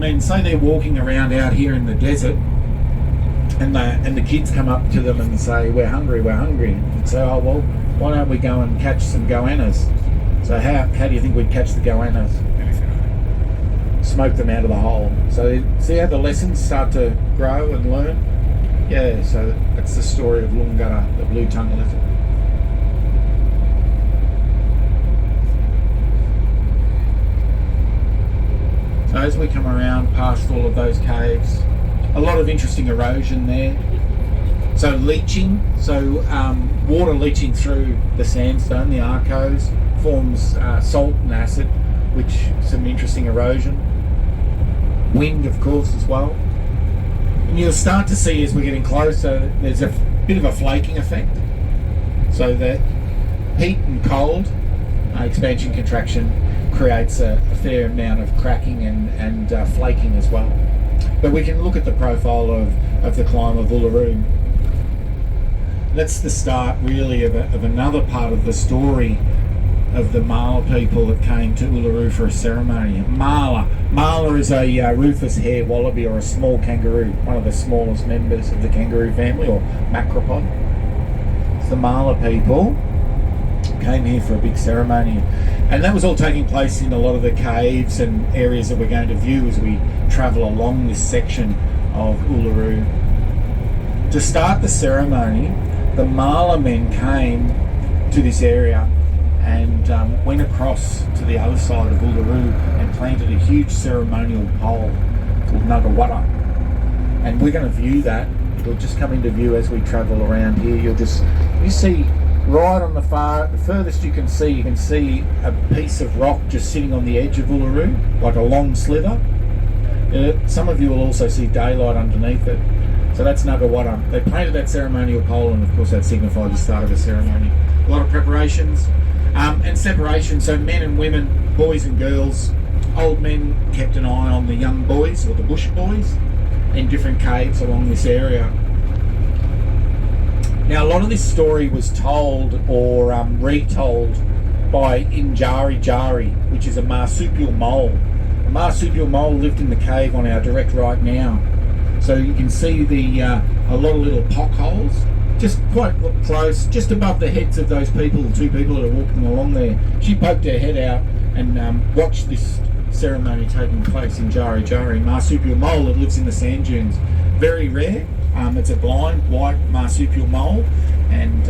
men, say they're walking around out here in the desert, and the kids come up to them and say, we're hungry, and say, oh well, why don't we go and catch some goannas? So how do you think we'd catch the goannas? Smoke them out of the hole. So see how the lessons start to grow and learn? Yeah, so that's the story of Uluru-Kata, the blue-tongued lizard. So as we come around past all of those caves, a lot of interesting erosion there. So leaching, water leaching through the sandstone, the arcos, forms salt and acid, which some interesting erosion. Wind, of course, as well. And you'll start to see as we're getting closer, there's a bit of a flaking effect. So that heat and cold, expansion, contraction, creates a fair amount of cracking and flaking as well. But we can look at the profile of the climb of Uluru. That's the start really of another part of the story of the Mala people that came to Uluru for a ceremony. Mala is a rufous hare wallaby, or a small kangaroo, one of the smallest members of the kangaroo family, or macropod. So the Mala people came here for a big ceremony, and that was all taking place in a lot of the caves and areas that we're going to view as we travel along this section of Uluru. To start the ceremony, the Mala men came to this area and went across to the other side of Uluru and planted a huge ceremonial pole called Nagawara. And we're going to view that. It'll just come into view as we travel around here. You see right on the furthest you can see a piece of rock just sitting on the edge of Uluru, like a long slither. Some of you will also see daylight underneath it. So that's Nagawara. They planted that ceremonial pole, and of course that signified the start of a ceremony. A lot of preparations and separation. So men and women, boys and girls, old men kept an eye on the young boys, or the bush boys, in different caves along this area. Now a lot of this story was told or retold by Jari, which is a marsupial mole. A marsupial mole lived in the cave on our direct right now. So you can see a lot of little pock holes, just quite close, just above the heads of those people, the two people that are walking along there. She poked her head out and watched this ceremony taking place in Jari. Marsupial mole that lives in the sand dunes. Very rare. It's a blind white marsupial mole, and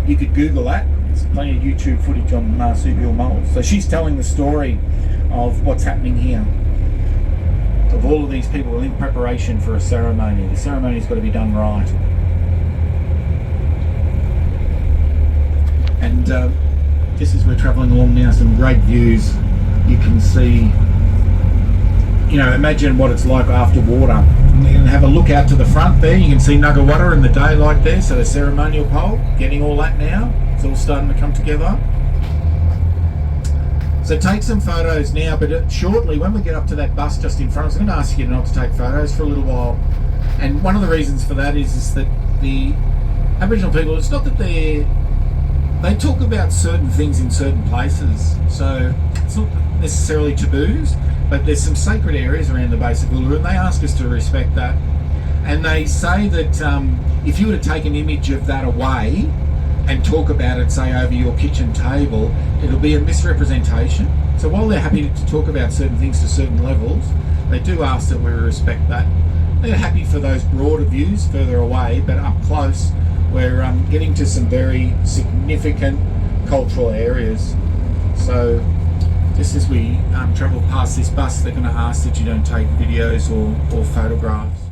you could Google that. There's plenty of YouTube footage on marsupial moles. So she's telling the story of what's happening here, of all of these people in preparation for a ceremony. The ceremony's got to be done right. And just as we're travelling along now, some great views. You can see, imagine what it's like after water. You can have a look out to the front there. You can see Nagawara in the daylight there. So the ceremonial pole, getting all that now. It's all starting to come together. So take some photos now, but shortly when we get up to that bus just in front, I was going to ask you not to take photos for a little while. And one of the reasons for that is that the Aboriginal people, it's not that they talk about certain things in certain places. So it's not necessarily taboos, but there's some sacred areas around the base of Uluru, and they ask us to respect that. And they say that if you were to take an image of that away and talk about it, say, over your kitchen table, it'll be a misrepresentation. So while they're happy to talk about certain things to certain levels, they do ask that we respect that. They're happy for those broader views further away, but up close, we're getting to some very significant cultural areas. So just as we travel past this bus, they're going to ask that you don't take videos or photographs.